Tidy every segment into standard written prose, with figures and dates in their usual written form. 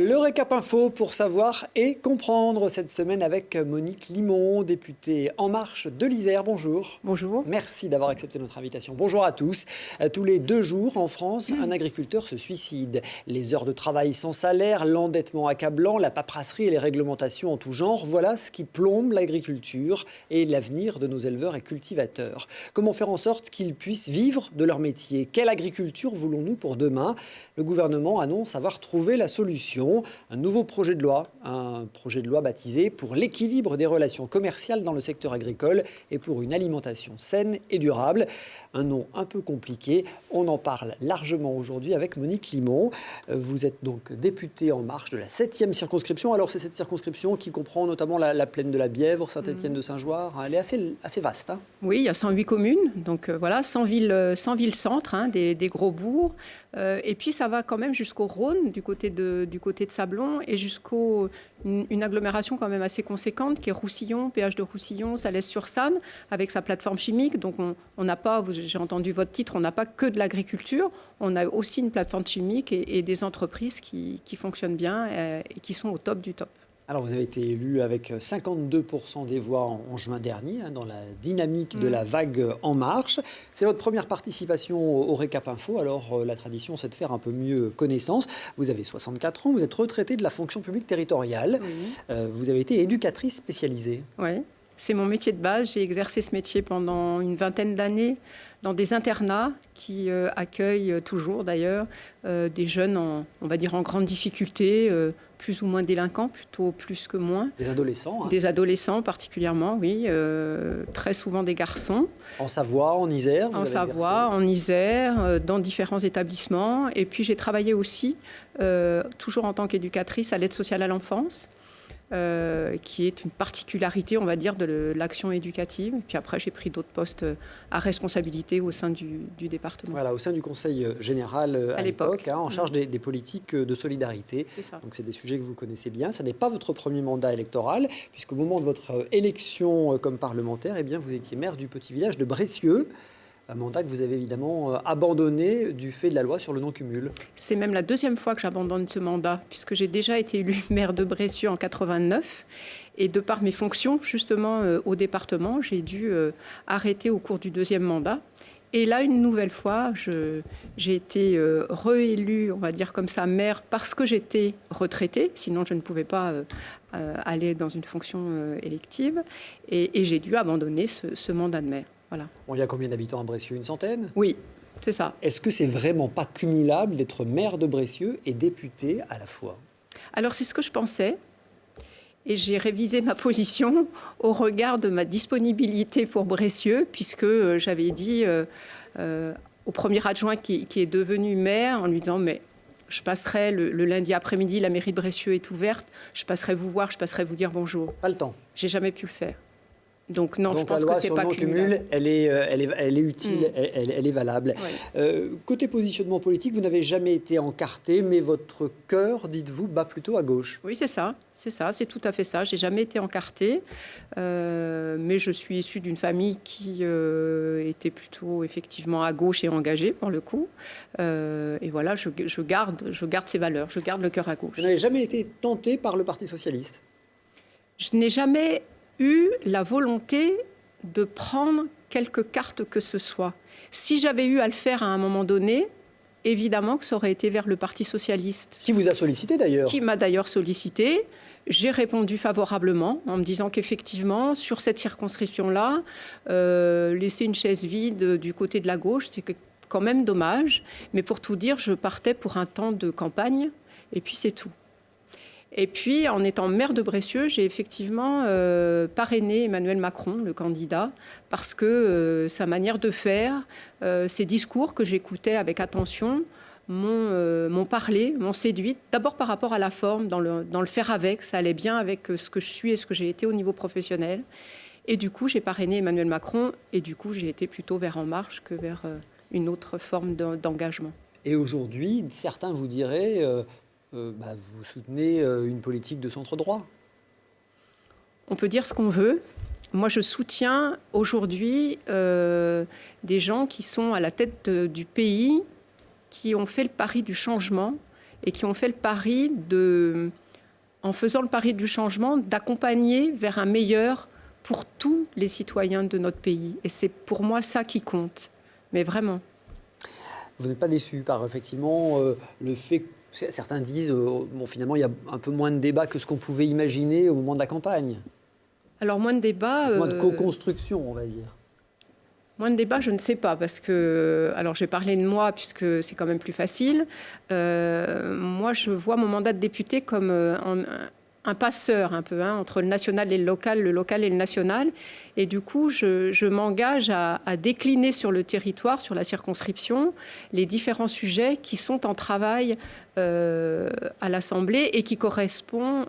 Le récap info pour savoir et comprendre cette semaine avec Monique Limon, députée En Marche de l'Isère. Bonjour. Bonjour. Merci d'avoir accepté notre invitation. Bonjour à tous. Tous les 2 jours en France, un agriculteur se suicide. Les heures de travail sans salaire, l'endettement accablant, la paperasserie et les réglementations en tout genre, voilà ce qui plombe l'agriculture et l'avenir de nos éleveurs et cultivateurs. Comment faire en sorte qu'ils puissent vivre de leur métier? Quelle agriculture voulons-nous pour demain? Le gouvernement annonce avoir trouvé la solution. Un nouveau projet de loi, un projet de loi baptisé pour l'équilibre des relations commerciales dans le secteur agricole et pour une alimentation saine et durable. Un nom un peu compliqué, on en parle largement aujourd'hui avec Monique Limon. Vous êtes donc députée En Marche de la 7e circonscription. Alors c'est cette circonscription qui comprend notamment la plaine de la Bièvre, Saint-Étienne-de-Saint-Joire. Elle est assez vaste. Hein. Oui, il y a 108 communes, donc voilà, 100 villes-centres, hein, des gros bourgs. Et puis ça va quand même jusqu'au Rhône, du côté de Sablon, et jusqu'au une agglomération quand même assez conséquente qui est Roussillon, péage de Roussillon, Salles-sur-Sanne, avec sa plateforme chimique. Donc on n'a pas, j'ai entendu votre titre, on n'a pas que de l'agriculture, on a aussi une plateforme chimique et des entreprises qui fonctionnent bien et qui sont au top du top. Alors vous avez été élu avec 52% des voix en juin dernier, hein, dans la dynamique de la vague En Marche. C'est votre première participation au Récap Info, alors la tradition c'est de faire un peu mieux connaissance. Vous avez 64 ans, vous êtes retraitée de la fonction publique territoriale, vous avez été éducatrice spécialisée. Oui, c'est mon métier de base, j'ai exercé ce métier pendant une vingtaine d'années dans des internats qui accueillent toujours d'ailleurs des jeunes on va dire en grande difficulté, plus ou moins délinquants, plutôt plus que moins. Des adolescents. Hein. Des adolescents particulièrement, oui, très souvent des garçons. En Savoie, en Isère. En Savoie, en Isère, dans différents établissements. Et puis j'ai travaillé aussi, toujours en tant qu'éducatrice, à l'aide sociale à l'enfance. Qui est une particularité, on va dire, de l'action éducative. Puis après, j'ai pris d'autres postes à responsabilité au sein du département. Voilà, au sein du Conseil général à l'époque, hein, en charge des politiques de solidarité. Donc c'est des sujets que vous connaissez bien. Ce n'est pas votre premier mandat électoral, puisqu'au moment de votre élection comme parlementaire, eh bien, vous étiez maire du petit village de Bressieux. Un mandat que vous avez évidemment abandonné du fait de la loi sur le non-cumul. C'est même la 2e fois que j'abandonne ce mandat, puisque j'ai déjà été élue maire de Bressieux en 89. Et de par mes fonctions, justement, au département, j'ai dû arrêter au cours du 2e mandat. Et là, une nouvelle fois, j'ai été réélue, on va dire comme ça, maire, parce que j'étais retraitée. Sinon, je ne pouvais pas aller dans une fonction élective. Et j'ai dû abandonner ce mandat de maire. Voilà. Bon, il y a combien d'habitants à Bressieux? Une centaine? Oui, c'est ça. Est-ce que c'est vraiment pas cumulable d'être maire de Bressieux et député à la fois? Alors, c'est ce que je pensais. Et j'ai révisé ma position au regard de ma disponibilité pour Bressieux, puisque j'avais dit au premier adjoint qui est devenu maire, en lui disant « mais je passerai le lundi après-midi, la mairie de Bressieux est ouverte, je passerai vous voir, je passerai vous dire bonjour ». Pas le temps. J'ai jamais pu le faire. Donc non, je pense que c'est pas cumul. Elle est utile, elle est valable. Oui. Côté positionnement politique, vous n'avez jamais été encarté, mais votre cœur, dites-vous, bat plutôt à gauche. Oui, c'est ça, c'est tout à fait ça. J'ai jamais été encartée, mais je suis issue d'une famille qui était plutôt effectivement à gauche et engagée pour le coup. Et voilà, je garde ces valeurs, je garde le cœur à gauche. Vous n'avez jamais été tenté par le Parti socialiste? Je n'ai jamais eu la volonté de prendre quelque carte que ce soit. Si j'avais eu à le faire à un moment donné, évidemment que ça aurait été vers le Parti socialiste. Qui vous a sollicité d'ailleurs? Qui m'a d'ailleurs sollicité. J'ai répondu favorablement en me disant qu'effectivement, sur cette circonscription-là, laisser une chaise vide du côté de la gauche, c'est quand même dommage. Mais pour tout dire, je partais pour un temps de campagne et puis c'est tout. Et puis, en étant maire de Bressieux, j'ai effectivement parrainé Emmanuel Macron, le candidat, parce que sa manière de faire, ses discours que j'écoutais avec attention, m'ont parlé, m'ont séduite. D'abord par rapport à la forme, dans le faire avec, ça allait bien avec ce que je suis et ce que j'ai été au niveau professionnel. Et du coup, j'ai parrainé Emmanuel Macron, et du coup, j'ai été plutôt vers En Marche que vers une autre forme d'engagement. Et aujourd'hui, certains vous diraient... vous soutenez une politique de centre-droit? On peut dire ce qu'on veut. Moi, je soutiens aujourd'hui des gens qui sont à la tête du pays, qui ont fait le pari du changement et qui ont fait le pari en faisant le pari du changement, d'accompagner vers un meilleur pour tous les citoyens de notre pays. Et c'est pour moi ça qui compte, mais vraiment. Vous n'êtes pas déçu par effectivement le fait que certains disent bon, finalement il y a un peu moins de débat que ce qu'on pouvait imaginer au moment de la campagne. Alors moins de débat... Moins de co-construction, on va dire. Moins de débat, je ne sais pas, parce que... Alors, je vais parler de moi, puisque c'est quand même plus facile. Moi, je vois mon mandat de député comme un passeur, un peu, entre le national et le local et le national. Et du coup, je m'engage à décliner sur le territoire, sur la circonscription, les différents sujets qui sont en travail à l'Assemblée et qui correspondent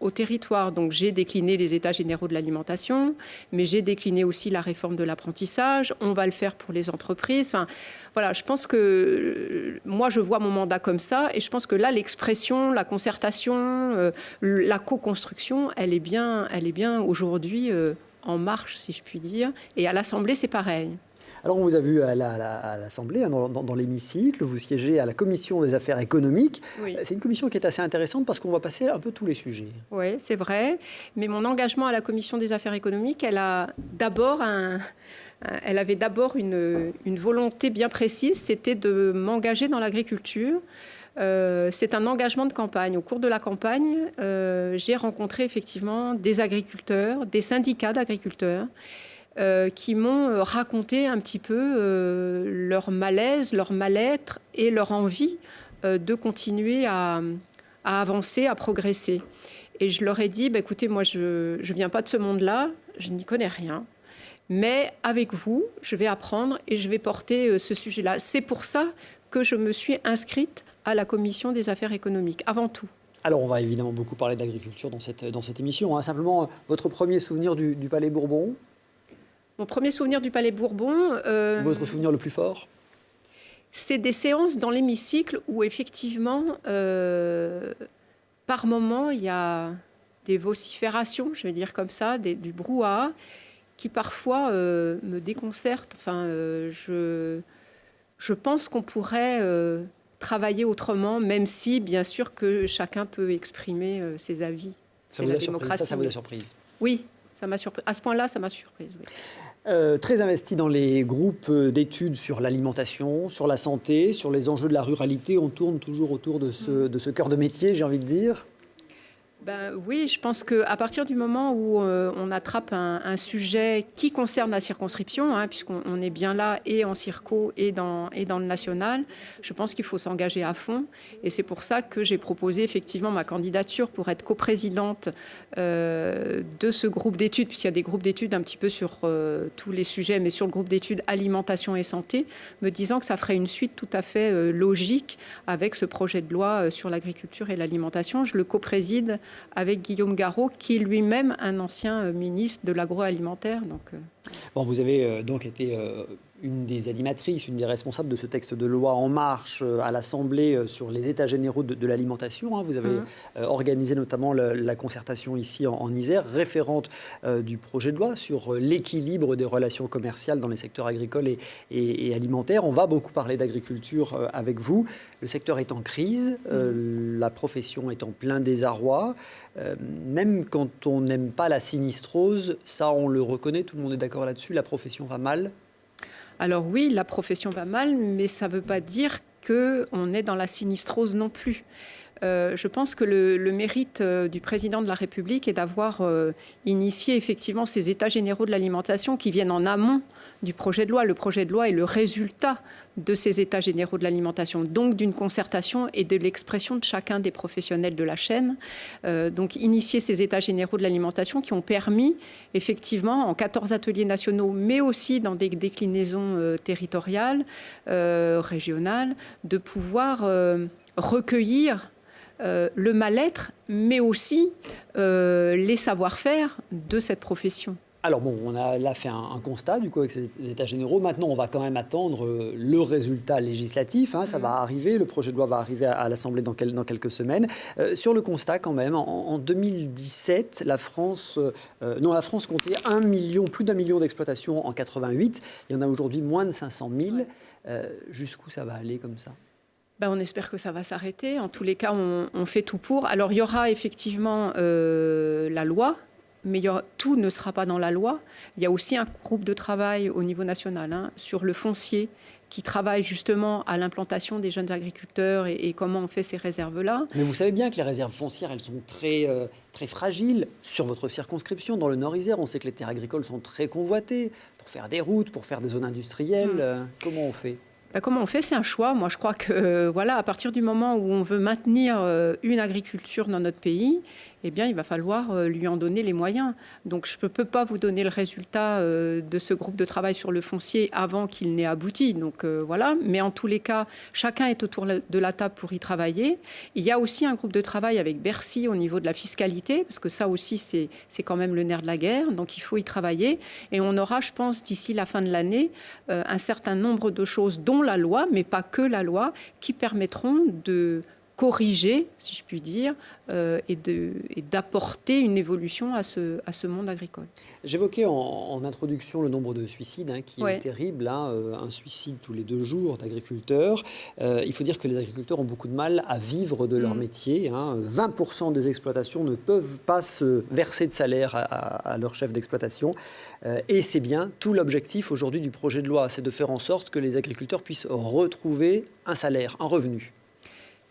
au territoire. Donc, j'ai décliné les États généraux de l'alimentation, mais j'ai décliné aussi la réforme de l'apprentissage. On va le faire pour les entreprises. Enfin, voilà, je pense que moi, je vois mon mandat comme ça, et je pense que là, l'expression, la concertation, la co-construction, elle est bien aujourd'hui en marche, si je puis dire. Et à l'Assemblée, c'est pareil. Alors, on vous a vu à l'Assemblée, dans l'hémicycle, vous siégez à la Commission des affaires économiques. Oui. C'est une commission qui est assez intéressante parce qu'on va passer un peu tous les sujets. Oui, c'est vrai. Mais mon engagement à la Commission des affaires économiques, elle avait d'abord une volonté bien précise, c'était de m'engager dans l'agriculture. C'est un engagement de campagne. Au cours de la campagne, j'ai rencontré effectivement des agriculteurs, des syndicats d'agriculteurs, qui m'ont raconté un petit peu leur malaise, leur mal-être et leur envie de continuer à avancer, à progresser. Et je leur ai dit, écoutez, moi, je ne viens pas de ce monde-là, je n'y connais rien. Mais avec vous, je vais apprendre et je vais porter ce sujet-là. C'est pour ça que je me suis inscrite à la Commission des affaires économiques, avant tout. Alors, on va évidemment beaucoup parler d'agriculture dans cette émission. Simplement, votre premier souvenir du Palais Bourbon ? Mon premier souvenir du Palais Bourbon... Votre souvenir le plus fort ? C'est des séances dans l'hémicycle où, effectivement, par moments, il y a des vociférations, je vais dire comme ça, du brouhaha, qui parfois me déconcertent. Enfin, je pense qu'on pourrait travailler autrement, même si, bien sûr, que chacun peut exprimer ses avis. C'est la démocratie. Ça vous a surprise ? Oui, ça m'a surprise. À ce point-là, ça m'a surprise. Oui. Très investi dans les groupes d'études sur l'alimentation, sur la santé, sur les enjeux de la ruralité. On tourne toujours autour de ce cœur de métier, j'ai envie de dire. Oui, je pense qu'à partir du moment où on attrape un sujet qui concerne la circonscription, puisqu'on est bien là et en circo et dans le national, je pense qu'il faut s'engager à fond. Et c'est pour ça que j'ai proposé effectivement ma candidature pour être coprésidente de ce groupe d'études, puisqu'il y a des groupes d'études un petit peu sur tous les sujets, mais sur le groupe d'études alimentation et santé, me disant que ça ferait une suite tout à fait logique avec ce projet de loi sur l'agriculture et l'alimentation. Je le copréside avec Guillaume Garot, qui est lui-même un ancien ministre de l'agroalimentaire. Bon, vous avez donc été une des animatrices, une des responsables de ce texte de loi En Marche à l'Assemblée sur les états généraux de l'alimentation. Vous avez organisé notamment la concertation ici en Isère, référente du projet de loi sur l'équilibre des relations commerciales dans les secteurs agricoles et alimentaires. On va beaucoup parler d'agriculture avec vous. Le secteur est en crise, la profession est en plein désarroi. Même quand on n'aime pas la sinistrose, ça on le reconnaît, tout le monde est d'accord là-dessus, la profession va mal. Alors oui, la profession va mal, mais ça ne veut pas dire qu'on est dans la sinistrose non plus. Je pense que le mérite du président de la République est d'avoir initié effectivement ces états généraux de l'alimentation qui viennent en amont du projet de loi. Le projet de loi est le résultat de ces états généraux de l'alimentation, donc d'une concertation et de l'expression de chacun des professionnels de la chaîne. Donc initier ces états généraux de l'alimentation qui ont permis effectivement en 14 ateliers nationaux, mais aussi dans des déclinaisons territoriales, régionales, de pouvoir recueillir le mal-être, mais aussi les savoir-faire de cette profession. Alors bon, on a là fait un constat du coup avec ces états généraux. Maintenant, on va quand même attendre le résultat législatif. Ça va arriver, le projet de loi va arriver à l'Assemblée dans quelques semaines. Sur le constat quand même, en 2017, la France comptait plus d'1 million d'exploitations en 88. Il y en a aujourd'hui moins de 500 000. Jusqu'où ça va aller comme ça ? Ben, on espère que ça va s'arrêter. En tous les cas, on fait tout pour. Alors, il y aura effectivement la loi, mais tout ne sera pas dans la loi. Il y a aussi un groupe de travail au niveau national sur le foncier qui travaille justement à l'implantation des jeunes agriculteurs et comment on fait ces réserves-là. Mais vous savez bien que les réserves foncières, elles sont très fragiles. Sur votre circonscription, dans le Nord-Isère, on sait que les terres agricoles sont très convoitées pour faire des routes, pour faire des zones industrielles. Comment on fait ? Ben, comment on fait ? C'est un choix. Moi, je crois que voilà, à partir du moment où on veut maintenir une agriculture dans notre pays, eh bien, il va falloir lui en donner les moyens. Donc, je ne peux pas vous donner le résultat de ce groupe de travail sur le foncier avant qu'il n'ait abouti. Donc, voilà. Mais en tous les cas, chacun est autour de la table pour y travailler. Il y a aussi un groupe de travail avec Bercy au niveau de la fiscalité, parce que ça aussi, c'est quand même le nerf de la guerre. Donc, il faut y travailler. Et on aura, je pense, d'ici la fin de l'année, un certain nombre de choses, dont la loi, mais pas que la loi, qui permettront de corriger, si je puis dire, et d'apporter une évolution à ce monde agricole. J'évoquais en introduction le nombre de suicides qui est terrible, un suicide tous les 2 jours d'agriculteurs. Il faut dire que les agriculteurs ont beaucoup de mal à vivre de leur métier. 20% des exploitations ne peuvent pas se verser de salaire à leur chef d'exploitation. Et c'est bien tout l'objectif aujourd'hui du projet de loi, c'est de faire en sorte que les agriculteurs puissent retrouver un salaire, un revenu.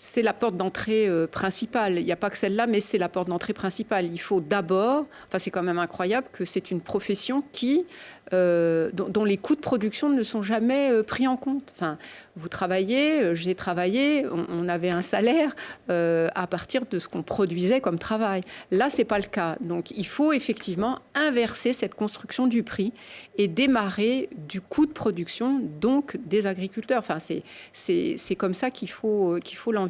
C'est la porte d'entrée principale. Il n'y a pas que celle-là, mais c'est la porte d'entrée principale. Il faut d'abord, c'est quand même incroyable que c'est une profession dont les coûts de production ne sont jamais pris en compte. Vous travaillez, j'ai travaillé, on avait un salaire à partir de ce qu'on produisait comme travail. Là, ce n'est pas le cas. Donc, il faut effectivement inverser cette construction du prix et démarrer du coût de production, donc des agriculteurs. C'est comme ça qu'il faut l'envisager.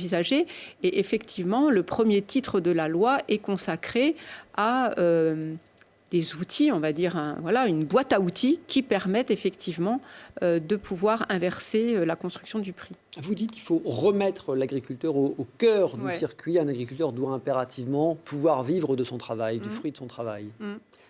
Et effectivement, le premier titre de la loi est consacré à des outils, on va dire, une boîte à outils qui permettent effectivement de pouvoir inverser la construction du prix. Vous dites qu'il faut remettre l'agriculteur au cœur du circuit. Un agriculteur doit impérativement pouvoir vivre de son travail, du fruit de son travail.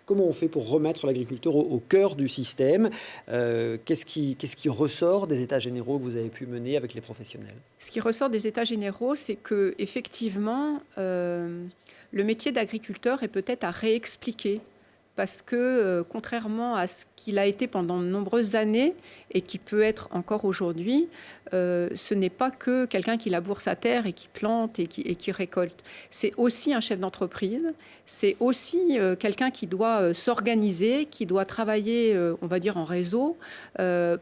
Comment on fait pour remettre l'agriculteur au cœur du système ? Qu'est-ce qui ressort des états généraux que vous avez pu mener avec les professionnels ? Ce qui ressort des états généraux, c'est qu'effectivement, le métier d'agriculteur est peut-être à réexpliquer. Parce que, contrairement à ce qu'il a été pendant de nombreuses années et qui peut être encore aujourd'hui, ce n'est pas que quelqu'un qui laboure sa terre et qui plante et qui récolte. C'est aussi un chef d'entreprise, c'est aussi quelqu'un qui doit s'organiser, qui doit travailler, on va dire, en réseau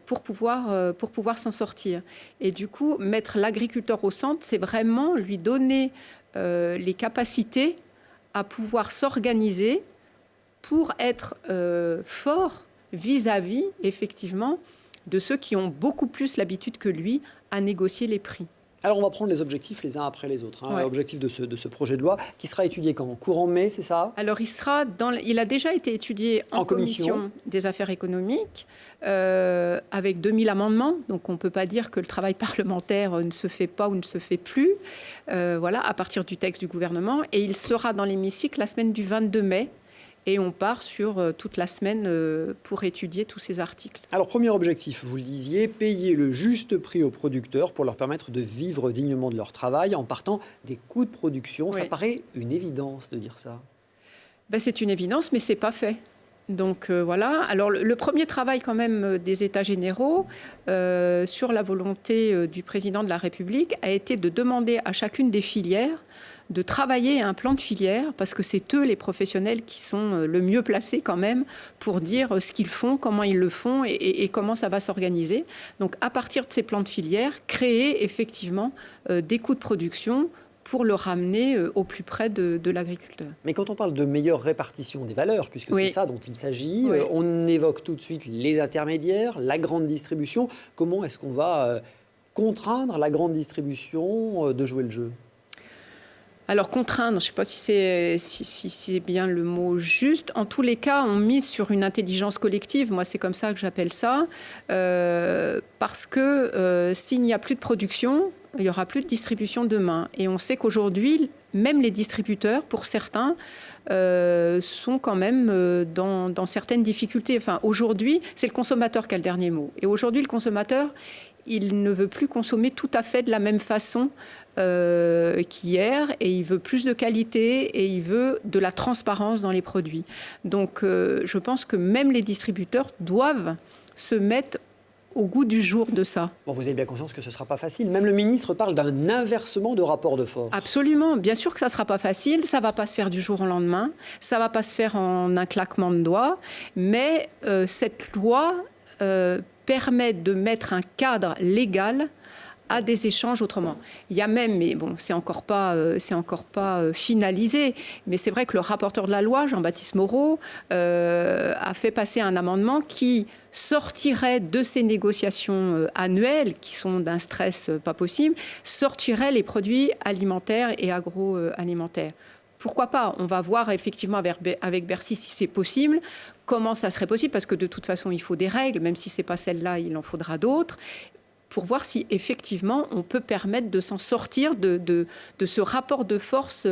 pour pouvoir s'en sortir. Et du coup, mettre l'agriculteur au centre, c'est vraiment lui donner les capacités à pouvoir s'organiser pour être fort vis-à-vis, effectivement, de ceux qui ont beaucoup plus l'habitude que lui à négocier les prix. Alors, on va prendre les objectifs les uns après les autres. L'objectif de ce projet de loi, qui sera étudié quand ? Courant mai, c'est ça ? Alors, il a déjà été étudié en commission des affaires économiques, avec 2000 amendements. Donc, on ne peut pas dire que le travail parlementaire ne se fait pas ou ne se fait plus, à partir du texte du gouvernement. Et il sera dans l'hémicycle la semaine du 22 mai. Et on part sur toute la semaine pour étudier tous ces articles. Alors, premier objectif, vous le disiez, payer le juste prix aux producteurs pour leur permettre de vivre dignement de leur travail en partant des coûts de production. Ça paraît une évidence de dire ça. C'est une évidence, mais ce n'est pas fait. Donc voilà. Alors le premier travail quand même des États généraux sur la volonté du président de la République a été de demander à chacune des filières de travailler un plan de filière, parce que c'est eux les professionnels qui sont le mieux placés quand même pour dire ce qu'ils font, comment ils le font et comment ça va s'organiser. Donc à partir de ces plans de filière, créer effectivement des coûts de production pour le ramener au plus près de l'agriculteur. Mais quand on parle de meilleure répartition des valeurs, puisque c'est ça dont il s'agit, on évoque tout de suite les intermédiaires, la grande distribution. Comment est-ce qu'on va contraindre la grande distribution de jouer le jeu ? Alors contraindre, je ne sais pas si c'est bien le mot juste. En tous les cas, on mise sur une intelligence collective. Moi, c'est comme ça que j'appelle ça. Parce que s'il n'y a plus de production, il n'y aura plus de distribution demain. Et on sait qu'aujourd'hui, même les distributeurs, pour certains, sont quand même dans certaines difficultés. Aujourd'hui, c'est le consommateur qui a le dernier mot. Et aujourd'hui, le consommateur, il ne veut plus consommer tout à fait de la même façon qu'hier, et il veut plus de qualité et il veut de la transparence dans les produits. Donc je pense que même les distributeurs doivent se mettre au goût du jour de ça. Bon, vous avez bien conscience que ce ne sera pas facile. Même le ministre parle d'un inversement de rapport de force. Absolument. Bien sûr que ça ne sera pas facile. Ça ne va pas se faire du jour au lendemain. Ça ne va pas se faire en un claquement de doigts. Mais cette loi permet de mettre un cadre légal à des échanges autrement. Il y a même, mais bon, c'est encore pas finalisé, mais c'est vrai que le rapporteur de la loi, Jean-Baptiste Moreau, a fait passer un amendement qui sortirait de ces négociations annuelles, qui sont d'un stress pas possible, sortirait les produits alimentaires et agroalimentaires. Pourquoi pas? On va voir effectivement avec Bercy si c'est possible, comment ça serait possible, parce que de toute façon, il faut des règles, même si ce n'est pas celle-là, il en faudra d'autres, pour voir si effectivement on peut permettre de s'en sortir de ce rapport de force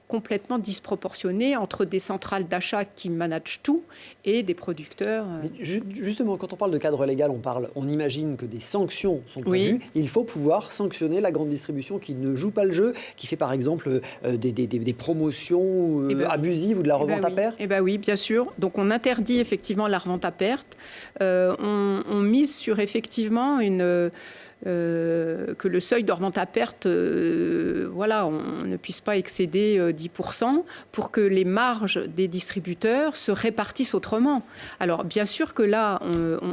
complètement disproportionné entre des centrales d'achat qui managent tout et des producteurs. Mais justement, quand on parle de cadre légal, on imagine que des sanctions sont prévues. Oui. Il faut pouvoir sanctionner la grande distribution qui ne joue pas le jeu, qui fait par exemple des promotions abusives ou de la revente à perte. Eh bien oui, bien sûr. Donc on interdit effectivement la revente à perte. On mise sur effectivement que le seuil de revente à perte, on ne puisse pas excéder 10% pour que les marges des distributeurs se répartissent autrement. Alors, bien sûr que là,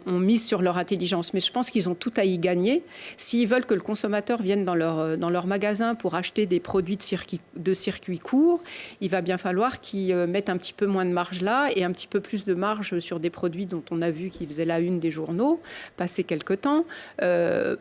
on mise sur leur intelligence, mais je pense qu'ils ont tout à y gagner. S'ils veulent que le consommateur vienne dans leur magasin pour acheter des produits de circuit court, il va bien falloir qu'ils mettent un petit peu moins de marge là et un petit peu plus de marge sur des produits dont on a vu qu'ils faisaient la une des journaux, passé quelque temps,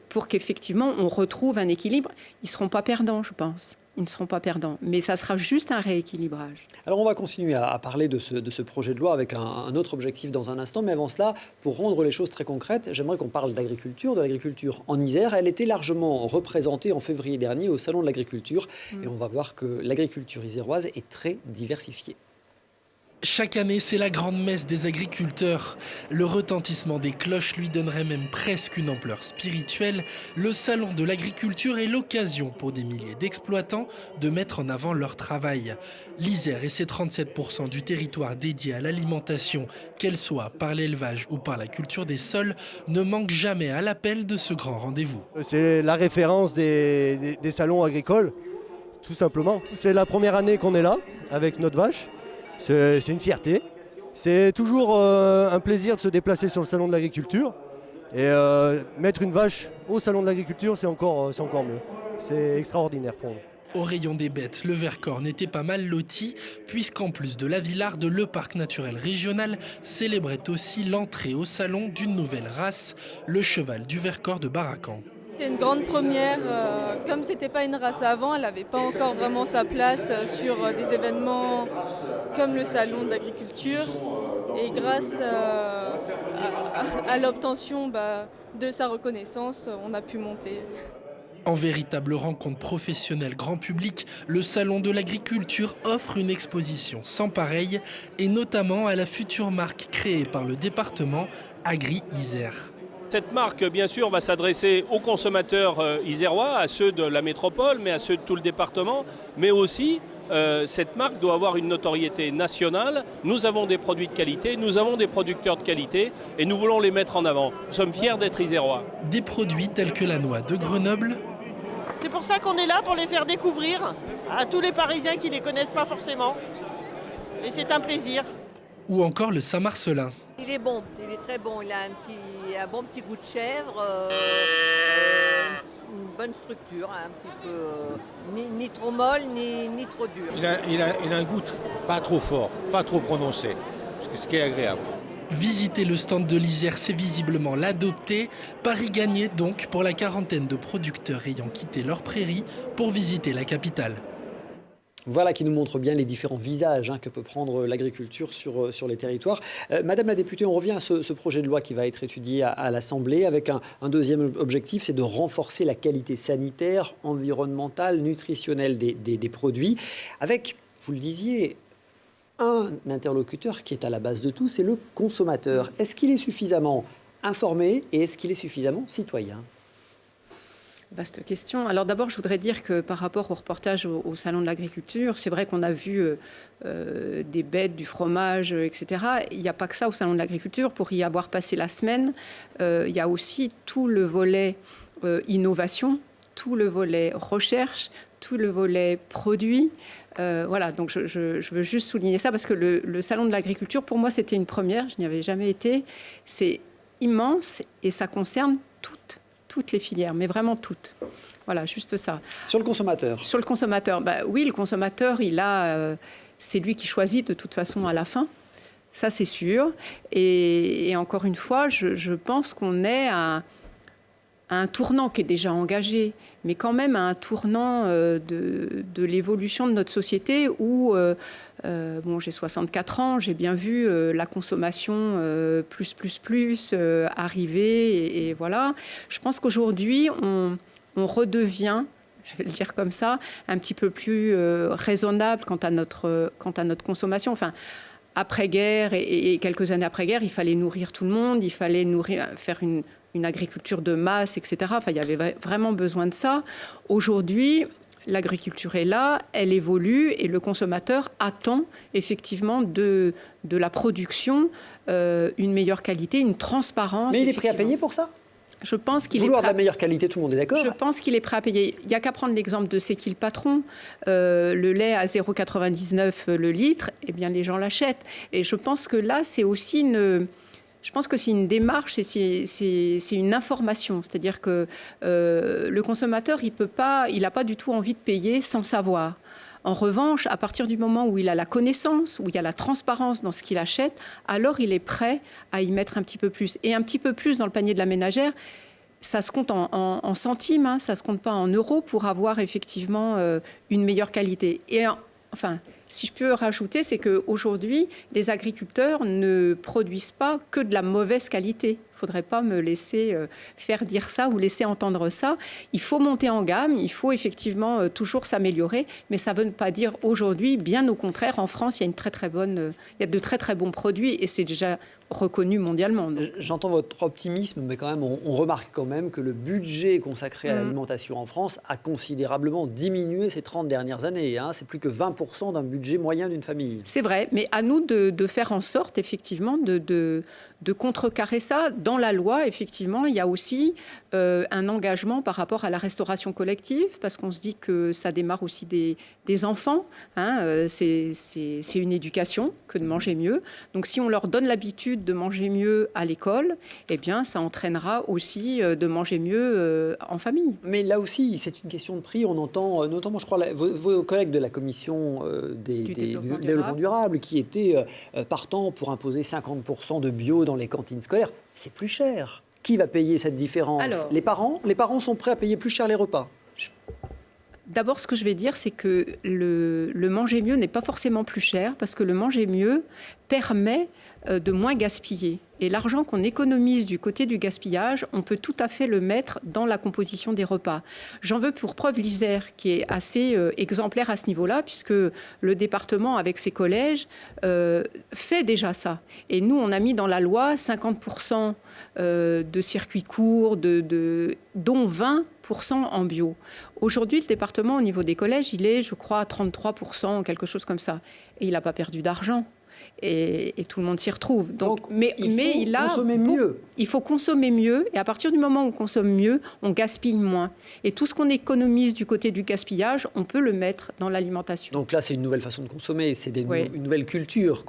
pour qu'effectivement on retrouve un équilibre. Ils ne seront pas perdants, je pense. Ils ne seront pas perdants, mais ça sera juste un rééquilibrage. Alors on va continuer à parler de ce projet de loi avec un autre objectif dans un instant, mais avant cela, pour rendre les choses très concrètes, j'aimerais qu'on parle d'agriculture, de l'agriculture en Isère. Elle était largement représentée en février dernier au Salon de l'agriculture, et on va voir que l'agriculture iséroise est très diversifiée. Chaque année, c'est la grande messe des agriculteurs. Le retentissement des cloches lui donnerait même presque une ampleur spirituelle. Le salon de l'agriculture est l'occasion pour des milliers d'exploitants de mettre en avant leur travail. L'Isère et ses 37% du territoire dédié à l'alimentation, qu'elle soit par l'élevage ou par la culture des sols, ne manquent jamais à l'appel de ce grand rendez-vous. C'est la référence des salons agricoles, tout simplement. C'est la première année qu'on est là avec notre vache. C'est une fierté. C'est toujours un plaisir de se déplacer sur le salon de l'agriculture. Et mettre une vache au salon de l'agriculture, c'est encore mieux. C'est extraordinaire pour nous. Au rayon des bêtes, le Vercors n'était pas mal loti, puisqu'en plus de la Villarde, le parc naturel régional célébrait aussi l'entrée au salon d'une nouvelle race, le cheval du Vercors de Baracan. C'est une grande première. Comme ce n'était pas une race avant, elle n'avait pas encore vraiment sa place sur des événements comme le salon de l'agriculture. Et grâce à l'obtention de sa reconnaissance, on a pu monter. En véritable rencontre professionnelle grand public, le Salon de l'agriculture offre une exposition sans pareille, et notamment à la future marque créée par le département Agri-Isère. Cette marque, bien sûr, va s'adresser aux consommateurs isérois, à ceux de la métropole, mais à ceux de tout le département. Mais aussi, cette marque doit avoir une notoriété nationale. Nous avons des produits de qualité, nous avons des producteurs de qualité et nous voulons les mettre en avant. Nous sommes fiers d'être isérois. Des produits tels que la noix de Grenoble. C'est pour ça qu'on est là, pour les faire découvrir à tous les Parisiens qui ne les connaissent pas forcément. Et c'est un plaisir. Ou encore le Saint-Marcelin. Il est bon, il est très bon, il a un bon petit goût de chèvre, une bonne structure, un petit peu ni trop molle ni trop dure. Il a un goût pas trop fort, pas trop prononcé, ce qui est agréable. Visiter le stand de l'Isère, c'est visiblement l'adopter. Paris gagné donc pour la quarantaine de producteurs ayant quitté leur prairie pour visiter la capitale. Voilà qui nous montre bien les différents visages que peut prendre l'agriculture sur les territoires. Madame la députée, on revient à ce projet de loi qui va être étudié à l'Assemblée avec un deuxième objectif, c'est de renforcer la qualité sanitaire, environnementale, nutritionnelle des produits. Avec, vous le disiez, un interlocuteur qui est à la base de tout, c'est le consommateur. Est-ce qu'il est suffisamment informé et est-ce qu'il est suffisamment citoyen ? Vaste question. Alors d'abord, je voudrais dire que par rapport au reportage au Salon de l'Agriculture, c'est vrai qu'on a vu des bêtes, du fromage, etc. Il n'y a pas que ça au Salon de l'Agriculture. Pour y avoir passé la semaine, il y a aussi tout le volet innovation, tout le volet recherche, tout le volet produit. Voilà, donc je veux juste souligner ça parce que le Salon de l'Agriculture, pour moi, c'était une première. Je n'y avais jamais été. C'est immense et ça concerne toutes les filières, mais vraiment toutes. Voilà, juste ça. Sur le consommateur. Sur le consommateur, oui, le consommateur, c'est lui qui choisit de toute façon à la fin. Ça, c'est sûr. Et encore une fois, je pense qu'on est à un tournant qui est déjà engagé, mais quand même à un tournant de l'évolution de notre société où, j'ai 64 ans, j'ai bien vu la consommation plus arriver, et voilà. Je pense qu'aujourd'hui, on redevient, je vais le dire comme ça, un petit peu plus raisonnable quant à notre consommation. Enfin, après-guerre et quelques années après-guerre, il fallait nourrir tout le monde, il fallait faire une agriculture de masse, etc. Enfin, il y avait vraiment besoin de ça. Aujourd'hui, l'agriculture est là, elle évolue et le consommateur attend effectivement de la production une meilleure qualité, une transparence. Mais il est prêt à payer pour ça ? Je pense qu'il Vouloir de la meilleure qualité, tout le monde est d'accord. Je pense qu'il est prêt à payer. Il n'y a qu'à prendre l'exemple de C'est qui le patron. Le lait à 0,99 le litre, eh bien les gens l'achètent. Et je pense que là, c'est aussi je pense que c'est une démarche et c'est une information. C'est-à-dire que le consommateur, il n'a pas du tout envie de payer sans savoir. En revanche, à partir du moment où il a la connaissance, où il y a la transparence dans ce qu'il achète, alors il est prêt à y mettre un petit peu plus. Et un petit peu plus dans le panier de la ménagère, ça se compte en centimes, hein, ça ne se compte pas en euros pour avoir effectivement une meilleure qualité. Et enfin, si je peux rajouter, c'est qu'aujourd'hui, les agriculteurs ne produisent pas que de la mauvaise qualité. Il ne faudrait pas me laisser faire dire ça ou laisser entendre ça. Il faut monter en gamme, il faut effectivement toujours s'améliorer, mais ça ne veut pas dire aujourd'hui, bien au contraire, en France, il y a il y a de très très bons produits et c'est déjà reconnu mondialement. J'entends votre optimisme, mais quand même, on remarque quand même que le budget consacré à l'alimentation en France a considérablement diminué ces 30 dernières années. Hein. C'est plus que 20% d'un budget moyen d'une famille. C'est vrai, mais à nous de faire en sorte, effectivement, de contrecarrer ça. Dans la loi, effectivement, il y a aussi un engagement par rapport à la restauration collective, parce qu'on se dit que ça démarre aussi des enfants. Hein, c'est une éducation que de manger mieux. Donc, si on leur donne l'habitude de manger mieux à l'école, eh bien, ça entraînera aussi de manger mieux en famille. Mais là aussi, c'est une question de prix. On entend notamment, je crois, vos collègues de la commission du développement durable qui étaient partants pour imposer 50% de bio dans les cantines scolaires. C'est plus cher. Qui va payer cette différence ? Alors, les parents sont prêts à payer plus cher les repas. D'abord, ce que je vais dire, c'est que le manger mieux n'est pas forcément plus cher, parce que le manger mieux permet de moins gaspiller. Et l'argent qu'on économise du côté du gaspillage, on peut tout à fait le mettre dans la composition des repas. J'en veux pour preuve l'Isère, qui est assez exemplaire à ce niveau-là, puisque le département, avec ses collèges, fait déjà ça. Et nous, on a mis dans la loi 50% de circuits courts, dont 20% en bio. Aujourd'hui, le département, au niveau des collèges, il est, je crois, à 33%, quelque chose comme ça. Et il n'a pas perdu d'argent. Et tout le monde s'y retrouve. Donc, il faut consommer mieux. Et à partir du moment où on consomme mieux, on gaspille moins. Et tout ce qu'on économise du côté du gaspillage, on peut le mettre dans l'alimentation. Donc là, c'est une nouvelle façon de consommer. C'est une nouvelle culture.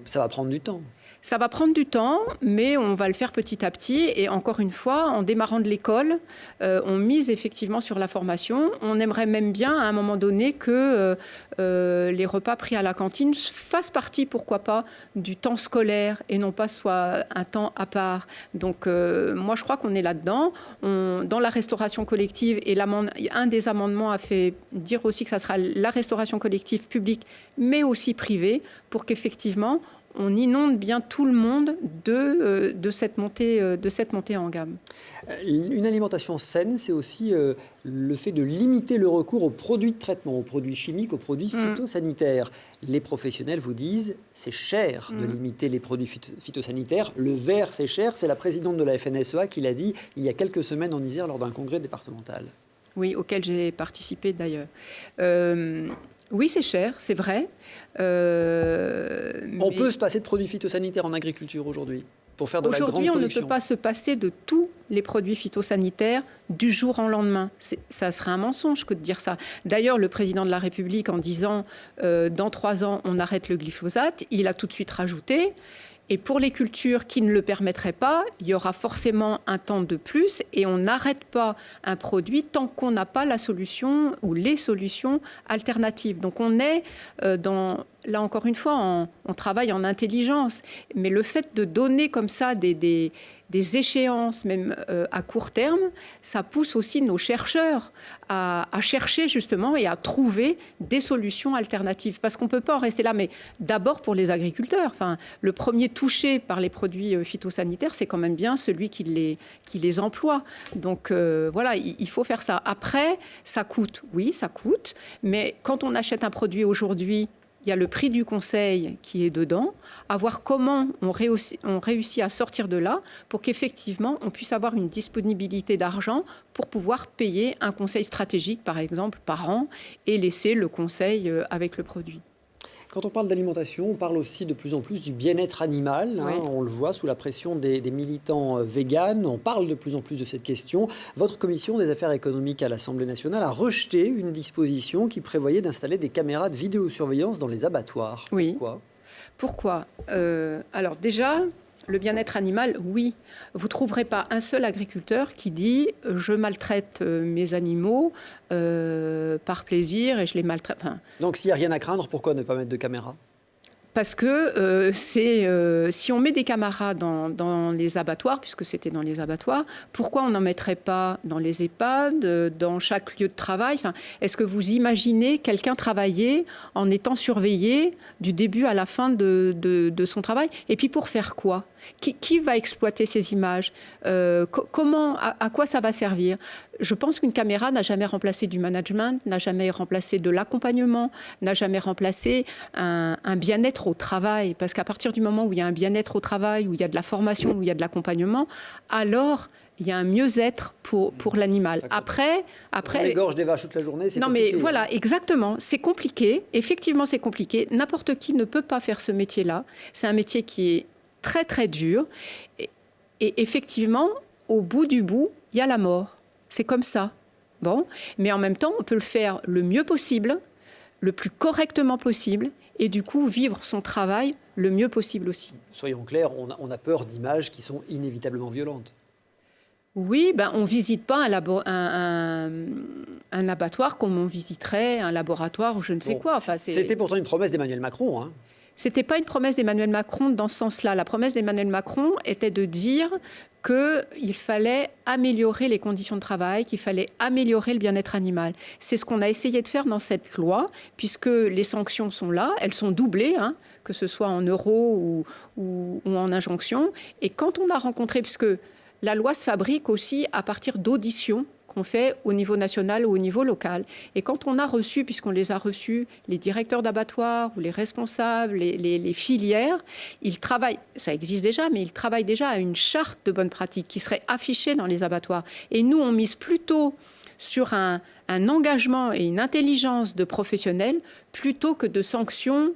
Ça va prendre du temps. Ça va prendre du temps, mais on va le faire petit à petit. Et encore une fois, en démarrant de l'école, on mise effectivement sur la formation. On aimerait même bien, à un moment donné, que les repas pris à la cantine fassent partie, pourquoi pas, du temps scolaire et non pas soit un temps à part. Donc, moi, je crois qu'on est là-dedans. Dans la restauration collective, et un des amendements a fait dire aussi que ça sera la restauration collective publique, mais aussi privée, pour qu'effectivement, on inonde bien tout le monde de cette montée en gamme. Une alimentation saine, c'est aussi le fait de limiter le recours aux produits de traitement, aux produits chimiques, aux produits phytosanitaires. Les professionnels vous disent c'est cher de limiter les produits phytosanitaires. Le verre, c'est cher. C'est la présidente de la FNSEA qui l'a dit il y a quelques semaines en Isère lors d'un congrès départemental. Oui, auquel j'ai participé d'ailleurs. Oui, c'est cher, c'est vrai. On peut se passer de produits phytosanitaires en agriculture aujourd'hui pour faire de la grande production. Aujourd'hui, on ne peut pas se passer de tous les produits phytosanitaires du jour au lendemain. Ça serait un mensonge que de dire ça. D'ailleurs, le président de la République, en disant dans 3 ans, on arrête le glyphosate, il a tout de suite rajouté. Et pour les cultures qui ne le permettraient pas, il y aura forcément un temps de plus et on n'arrête pas un produit tant qu'on n'a pas la solution ou les solutions alternatives. Donc on est là encore une fois, on travaille en intelligence. Mais le fait de donner comme ça des échéances, même à court terme, ça pousse aussi nos chercheurs à chercher justement et à trouver des solutions alternatives. Parce qu'on ne peut pas en rester là. Mais d'abord pour les agriculteurs. Enfin, le premier touché par les produits phytosanitaires, c'est quand même bien celui qui les emploie. Donc voilà, il faut faire ça. Après, ça coûte. Oui, ça coûte. Mais quand on achète un produit aujourd'hui, il y a le prix du conseil qui est dedans, à voir comment on réussit à sortir de là pour qu'effectivement on puisse avoir une disponibilité d'argent pour pouvoir payer un conseil stratégique, par exemple, par an et laisser le conseil avec le produit. Quand on parle d'alimentation, on parle aussi de plus en plus du bien-être animal. Hein, oui. On le voit sous la pression des militants véganes. On parle de plus en plus de cette question. Votre commission des affaires économiques à l'Assemblée nationale a rejeté une disposition qui prévoyait d'installer des caméras de vidéosurveillance dans les abattoirs. Oui. Pourquoi alors déjà, le bien-être animal, oui. Vous ne trouverez pas un seul agriculteur qui dit « je maltraite mes animaux par plaisir et je les maltraite ». Enfin, donc s'il n'y a rien à craindre, pourquoi ne pas mettre de caméra ? Parce que si on met des caméras dans les abattoirs, puisque c'était dans les abattoirs, pourquoi on n'en mettrait pas dans les EHPAD, dans chaque lieu de travail ? Enfin, est-ce que vous imaginez quelqu'un travailler en étant surveillé du début à la fin de son travail ? Et puis pour faire quoi ? Qui va exploiter ces images ? À quoi ça va servir ? Je pense qu'une caméra n'a jamais remplacé du management, n'a jamais remplacé de l'accompagnement, n'a jamais remplacé un bien-être au travail. Parce qu'à partir du moment où il y a un bien-être au travail, où il y a de la formation, où il y a de l'accompagnement, alors il y a un mieux-être pour l'animal. Après on égorge des vaches toute la journée, c'est compliqué. Non, mais voilà, hein. Exactement. C'est compliqué. Effectivement, c'est compliqué. N'importe qui ne peut pas faire ce métier-là. C'est un métier qui est très, très dur. Et effectivement, au bout du bout, il y a la mort. C'est comme ça. Bon. Mais en même temps, on peut le faire le mieux possible, le plus correctement possible, et du coup, vivre son travail le mieux possible aussi. Soyons clairs, on a peur d'images qui sont inévitablement violentes. Oui, on ne visite pas un abattoir comme on visiterait un laboratoire ou je ne sais quoi. Enfin, c'était pourtant une promesse d'Emmanuel Macron, hein. Ce n'était pas une promesse d'Emmanuel Macron dans ce sens-là. La promesse d'Emmanuel Macron était de dire qu'il fallait améliorer les conditions de travail, qu'il fallait améliorer le bien-être animal. C'est ce qu'on a essayé de faire dans cette loi, puisque les sanctions sont là, elles sont doublées, hein, que ce soit en euros ou en injonction. Et quand on a rencontré, puisque la loi se fabrique aussi à partir d'auditions qu'on fait au niveau national ou au niveau local. Et quand on a reçu, puisqu'on les a reçus, les directeurs d'abattoirs ou les responsables, les filières, ils travaillent, ça existe déjà, mais ils travaillent déjà à une charte de bonnes pratiques qui serait affichée dans les abattoirs. Et nous, on mise plutôt sur un engagement et une intelligence de professionnels plutôt que de sanctions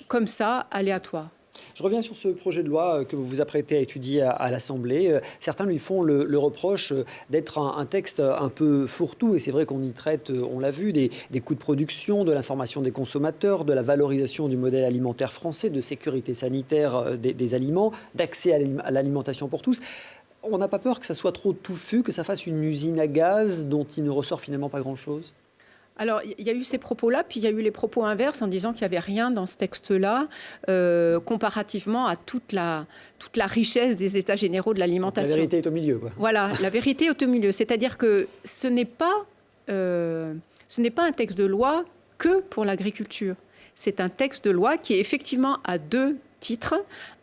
comme ça, aléatoires. Je reviens sur ce projet de loi que vous vous apprêtez à étudier à l'Assemblée. Certains lui font le reproche d'être un texte un peu fourre-tout. Et c'est vrai qu'on y traite, on l'a vu, des coûts de production, de l'information des consommateurs, de la valorisation du modèle alimentaire français, de sécurité sanitaire des aliments, d'accès à l'alimentation pour tous. On n'a pas peur que ça soit trop touffu, que ça fasse une usine à gaz dont il ne ressort finalement pas grand-chose ? Alors, il y a eu ces propos-là, puis il y a eu les propos inverses en disant qu'il n'y avait rien dans ce texte-là comparativement à toute la richesse des états généraux de l'alimentation. La vérité est au milieu, quoi. Voilà, la vérité est au milieu. C'est-à-dire que ce n'est pas un texte de loi que pour l'agriculture. C'est un texte de loi qui effectivement a deux titres.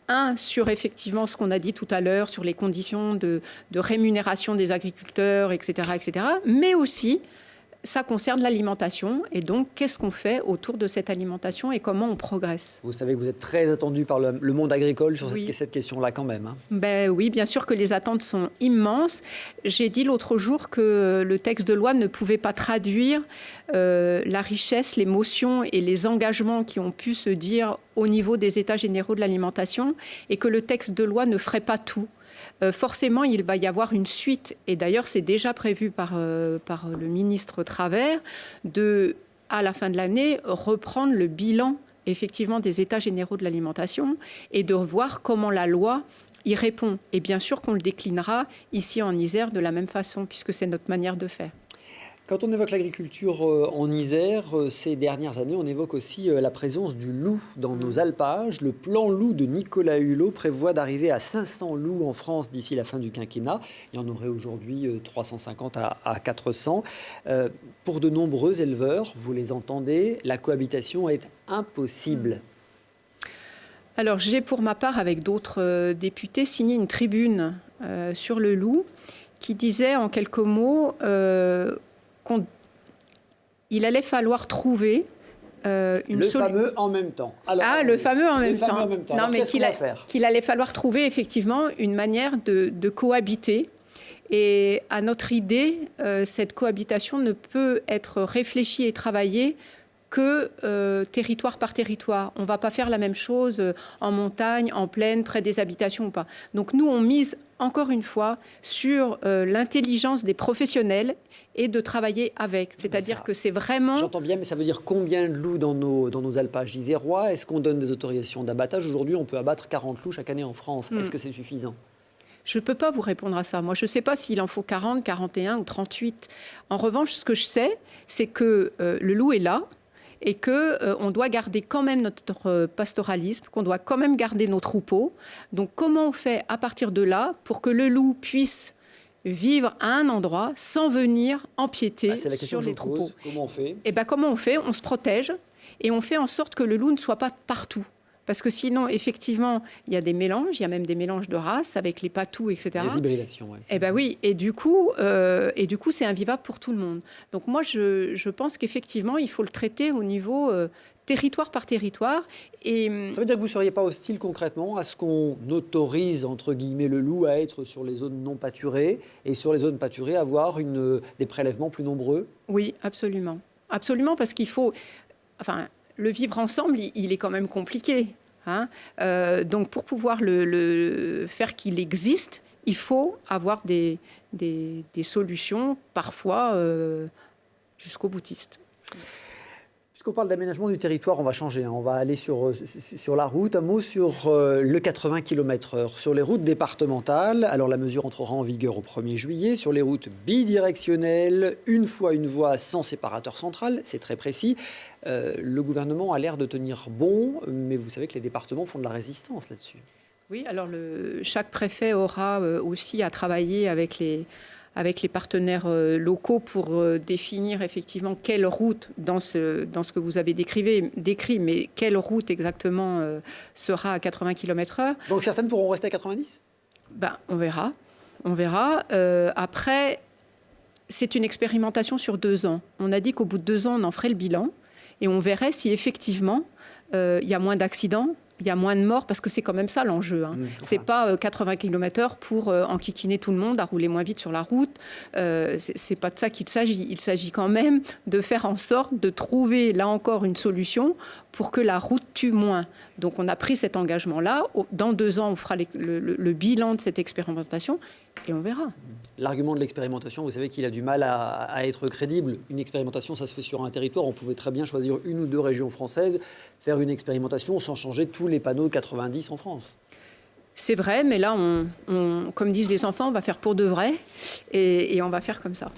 Un, sur effectivement ce qu'on a dit tout à l'heure, sur les conditions de rémunération des agriculteurs, etc., etc. Mais aussi, ça concerne l'alimentation. Et donc, qu'est-ce qu'on fait autour de cette alimentation et comment on progresse? Vous savez que vous êtes très attendu par le monde agricole sur Oui. cette question-là quand même. Hein. Ben oui, bien sûr que les attentes sont immenses. J'ai dit l'autre jour que le texte de loi ne pouvait pas traduire la richesse, l'émotion et les engagements qui ont pu se dire au niveau des États généraux de l'alimentation et que le texte de loi ne ferait pas tout. Forcément, il va y avoir une suite, et d'ailleurs c'est déjà prévu par le ministre Travert, à la fin de l'année, reprendre le bilan effectivement des États généraux de l'alimentation et de voir comment la loi y répond. Et bien sûr qu'on le déclinera ici en Isère de la même façon, puisque c'est notre manière de faire. Quand on évoque l'agriculture en Isère, ces dernières années, on évoque aussi la présence du loup dans nos alpages. Le plan loup de Nicolas Hulot prévoit d'arriver à 500 loups en France d'ici la fin du quinquennat. Il y en aurait aujourd'hui 350 à 400. Pour de nombreux éleveurs, vous les entendez, la cohabitation est impossible. Alors j'ai pour ma part, avec d'autres députés, signé une tribune sur le loup qui disait en quelques mots qu'il allait falloir trouver une solution. Le fameux en même temps. Alors, le fameux en même temps. Non, alors, mais qu'il allait falloir trouver effectivement une manière de cohabiter. Et à notre idée, cette cohabitation ne peut être réfléchie et travaillée que territoire par territoire. On ne va pas faire la même chose en montagne, en plaine, près des habitations ou pas. Donc nous, on mise encore une fois sur l'intelligence des professionnels et de travailler avec. C'est-à-dire que c'est vraiment... J'entends bien, mais ça veut dire combien de loups dans nos alpages isérois? Est-ce qu'on donne des autorisations d'abattage? Aujourd'hui, on peut abattre 40 loups chaque année en France. Est-ce que c'est suffisant? Je ne peux pas vous répondre à ça. Moi, je ne sais pas s'il en faut 40, 41 ou 38. En revanche, ce que je sais, c'est que le loup est là et qu'on doit garder quand même notre pastoralisme, qu'on doit quand même garder nos troupeaux. Donc, comment on fait à partir de là pour que le loup puisse vivre à un endroit sans venir empiéter sur les troupeaux? Comment on fait? Comment on fait? On se protège et on fait en sorte que le loup ne soit pas partout. Parce que sinon, effectivement, il y a des mélanges, il y a même des mélanges de races avec les patous, etc. Les hybridations, oui. Oui, et du coup, c'est invivable pour tout le monde. Donc moi, je pense qu'effectivement, il faut le traiter au niveau territoire par territoire. Et ça veut dire que vous ne seriez pas hostile concrètement à ce qu'on autorise, entre guillemets, le loup à être sur les zones non pâturées et sur les zones pâturées avoir des prélèvements plus nombreux? Oui, absolument. Absolument, parce qu'il faut... le vivre ensemble, il est quand même compliqué. Donc, pour pouvoir le faire qu'il existe, il faut avoir des solutions, parfois jusqu'au boutiste. Puisqu'on parle d'aménagement du territoire, on va changer. On va aller sur la route. Un mot sur le 80 km/h. Sur les routes départementales, alors la mesure entrera en vigueur au 1er juillet. Sur les routes bidirectionnelles, une fois une voie sans séparateur central, c'est très précis. Le gouvernement a l'air de tenir bon, mais vous savez que les départements font de la résistance là-dessus. Oui, alors chaque préfet aura aussi à travailler avec les partenaires locaux pour définir effectivement quelle route, dans ce que vous avez décrit, mais quelle route exactement sera à 80 km/h. Donc certaines pourront rester à 90 ? On verra. Après, c'est une expérimentation sur 2 ans. On a dit qu'au bout de 2 ans, on en ferait le bilan et on verrait si effectivement il y a moins d'accidents, il y a moins de morts, parce que c'est quand même ça l'enjeu. C'est pas 80 km/h pour enquiquiner tout le monde, à rouler moins vite sur la route. C'est pas de ça qu'il s'agit. Il s'agit quand même de faire en sorte de trouver, là encore, une solution pour que la route tue moins. Donc on a pris cet engagement-là. Dans 2 ans, on fera le bilan de cette expérimentation et on verra. L'argument de l'expérimentation, vous savez qu'il a du mal à être crédible. Une expérimentation, ça se fait sur un territoire. On pouvait très bien choisir 1 ou 2 régions françaises, faire une expérimentation sans changer tous les panneaux 90 en France. C'est vrai, mais là, comme disent les enfants, on va faire pour de vrai et on va faire comme ça.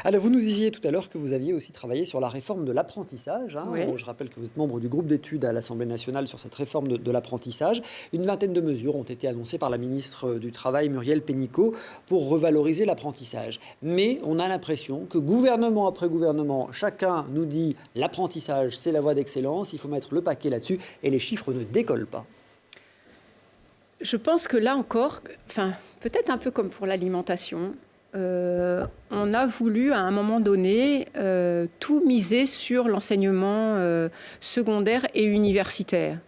Alors, vous nous disiez tout à l'heure que vous aviez aussi travaillé sur la réforme de l'apprentissage. Oui. Je rappelle que vous êtes membre du groupe d'études à l'Assemblée nationale sur cette réforme de l'apprentissage. Une vingtaine de mesures ont été annoncées par la ministre du Travail, Muriel Pénicaud, pour revaloriser l'apprentissage. Mais on a l'impression que gouvernement après gouvernement, chacun nous dit l'apprentissage, c'est la voie d'excellence, il faut mettre le paquet là-dessus et les chiffres ne décollent pas. Je pense que là encore, peut-être un peu comme pour l'alimentation, on a voulu à un moment donné tout miser sur l'enseignement secondaire et universitaire.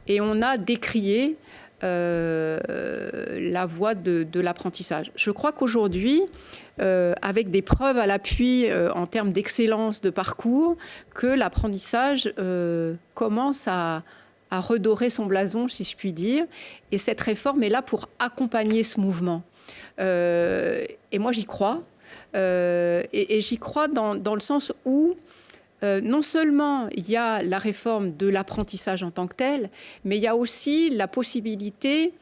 Et on a décrié la voie de l'apprentissage. Je crois qu'aujourd'hui, avec des preuves à l'appui en termes d'excellence de parcours, que l'apprentissage commence à redorer son blason, si je puis dire. Et cette réforme est là pour accompagner ce mouvement. Et moi, j'y crois. Et j'y crois dans le sens où non seulement il y a la réforme de l'apprentissage en tant que tel, mais il y a aussi la possibilité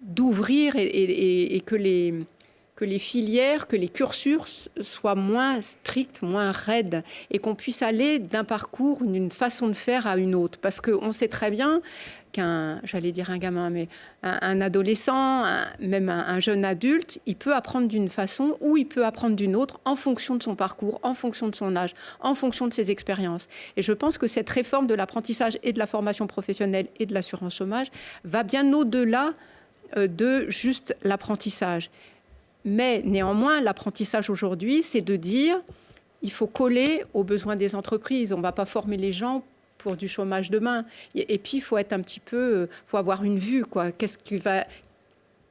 d'ouvrir et que les filières, que les cursus soient moins stricts, moins raides, et qu'on puisse aller d'un parcours, d'une façon de faire à une autre. Parce qu'on sait très bien j'allais dire un gamin, mais un adolescent, même un jeune adulte, il peut apprendre d'une façon ou il peut apprendre d'une autre en fonction de son parcours, en fonction de son âge, en fonction de ses expériences. Et je pense que cette réforme de l'apprentissage et de la formation professionnelle et de l'assurance chômage va bien au-delà de juste l'apprentissage. Mais néanmoins, l'apprentissage aujourd'hui, c'est de dire il faut coller aux besoins des entreprises. On ne va pas former les gens pour du chômage demain. Et puis, il faut être un petit peu... faut avoir une vue, quoi.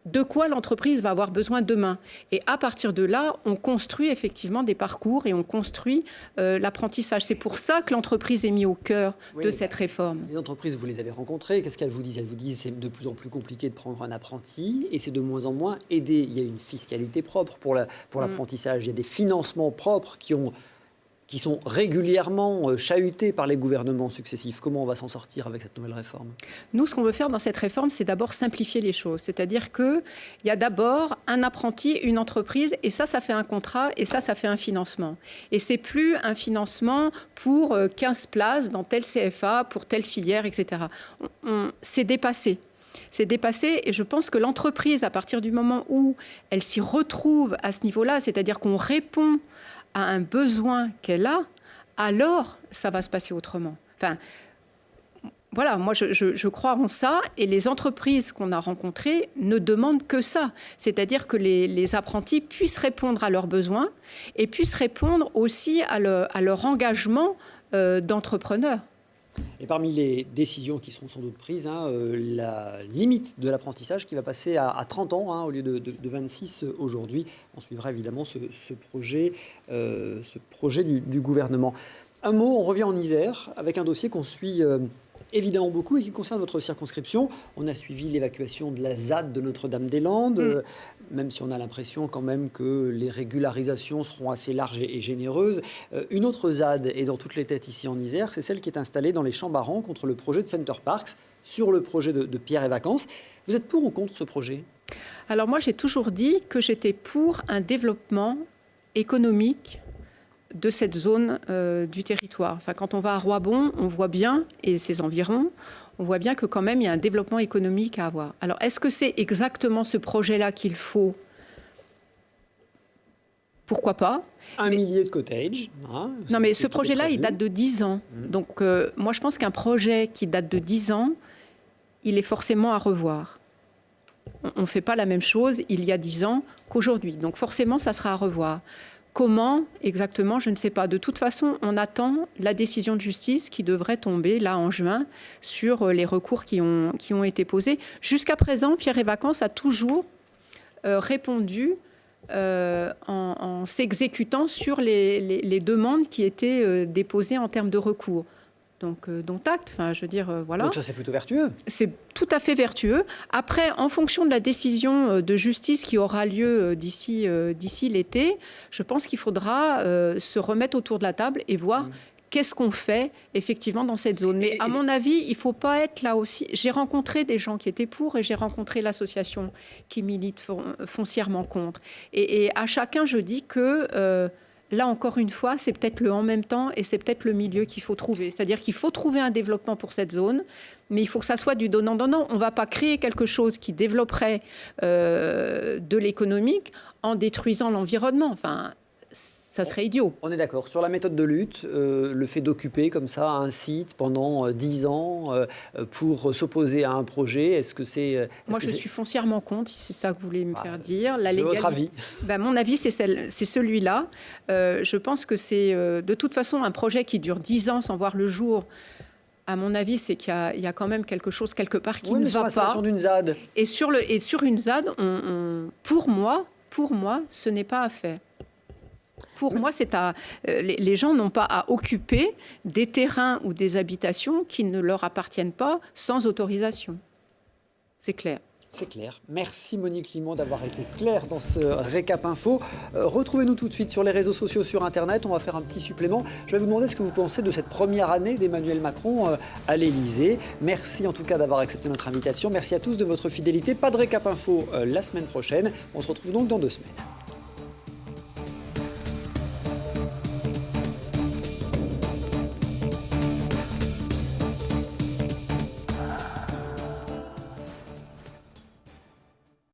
De quoi l'entreprise va avoir besoin demain. Et à partir de là, on construit effectivement des parcours et on construit l'apprentissage. C'est pour ça que l'entreprise est mise au cœur de cette réforme. Les entreprises, vous les avez rencontrées. Qu'est-ce qu'elles vous disent? Elles vous disent que c'est de plus en plus compliqué de prendre un apprenti et c'est de moins en moins aidé. Il y a une fiscalité propre pour l'apprentissage. Il y a des financements propres qui sont régulièrement chahutés par les gouvernements successifs. Comment on va s'en sortir avec cette nouvelle réforme? Nous, ce qu'on veut faire dans cette réforme, c'est d'abord simplifier les choses. C'est-à-dire qu'il y a d'abord un apprenti, une entreprise, et ça fait un contrat, et ça fait un financement. Et c'est plus un financement pour 15 places dans tel CFA, pour telle filière, etc. C'est dépassé. C'est dépassé et je pense que l'entreprise, à partir du moment où elle s'y retrouve à ce niveau-là, c'est-à-dire qu'on répond à un besoin qu'elle a, alors ça va se passer autrement. Enfin, voilà, moi je crois en ça et les entreprises qu'on a rencontrées ne demandent que ça. C'est-à-dire que les apprentis puissent répondre à leurs besoins et puissent répondre aussi à leur engagement d'entrepreneur. Et parmi les décisions qui seront sans doute prises, la limite de l'apprentissage qui va passer à 30 ans au lieu de 26 aujourd'hui. On suivra évidemment ce projet du gouvernement. Un mot, on revient en Isère avec un dossier qu'on suit évidemment beaucoup et qui concerne votre circonscription. On a suivi l'évacuation de la ZAD de Notre-Dame-des-Landes, même si on a l'impression quand même que les régularisations seront assez larges et généreuses. Une autre ZAD est dans toutes les têtes ici en Isère, c'est celle qui est installée dans les Champs-Barans contre le projet de Center Parcs, sur le projet de Pierre et Vacances. Vous êtes pour ou contre ce projet? Alors moi, j'ai toujours dit que j'étais pour un développement économique de cette zone du territoire. Enfin, quand on va à Roibon, on voit bien, et ses environs, on voit bien que quand même il y a un développement économique à avoir. Alors, est-ce que c'est exactement ce projet-là qu'il faut? Pourquoi pas? Un millier de cottages. Non, mais ce projet-là, il date de 10 ans. Donc, moi, je pense qu'un projet qui date de 10 ans, il est forcément à revoir. On ne fait pas la même chose il y a 10 ans qu'aujourd'hui. Donc, forcément, ça sera à revoir. Comment exactement, je ne sais pas. De toute façon, on attend la décision de justice qui devrait tomber là en juin sur les recours qui ont été posés. Jusqu'à présent, Pierre et Vacances a toujours répondu en s'exécutant sur les demandes qui étaient déposées en termes de recours. Donc, dont acte, enfin, je veux dire, voilà. Donc ça, c'est plutôt vertueux. C'est tout à fait vertueux. Après, en fonction de la décision de justice qui aura lieu d'ici l'été, je pense qu'il faudra se remettre autour de la table et voir qu'est-ce qu'on fait effectivement dans cette zone. Mais à mon avis, il ne faut pas être là aussi. J'ai rencontré des gens qui étaient pour et j'ai rencontré l'association qui milite foncièrement contre. Et à chacun, je dis que... là, encore une fois, c'est peut-être le en même temps et c'est peut-être le milieu qu'il faut trouver. C'est-à-dire qu'il faut trouver un développement pour cette zone, mais il faut que ça soit du donnant-donnant. On ne va pas créer quelque chose qui développerait de l'économique en détruisant l'environnement. Enfin, ça serait idiot. On est d'accord. Sur la méthode de lutte, le fait d'occuper comme ça un site pendant 10 ans pour s'opposer à un projet, est-ce que c'est... Moi, je suis foncièrement contre, si c'est ça que vous voulez me faire dire. Votre avis? Mon avis, c'est celui-là. Je pense que c'est de toute façon un projet qui dure 10 ans sans voir le jour. À mon avis, c'est qu'il y a quand même quelque chose quelque part qui ne va pas. D'une ZAD. Et sur une ZAD, pour moi, ce n'est pas à faire. Pour moi, les gens n'ont pas à occuper des terrains ou des habitations qui ne leur appartiennent pas sans autorisation. C'est clair. C'est clair. Merci Monique Limon d'avoir été claire dans ce récap info. Retrouvez-nous tout de suite sur les réseaux sociaux, sur Internet. On va faire un petit supplément. Je vais vous demander ce que vous pensez de cette première année d'Emmanuel Macron à l'Élysée. Merci en tout cas d'avoir accepté notre invitation. Merci à tous de votre fidélité. Pas de récap info la semaine prochaine. On se retrouve donc dans 2 semaines.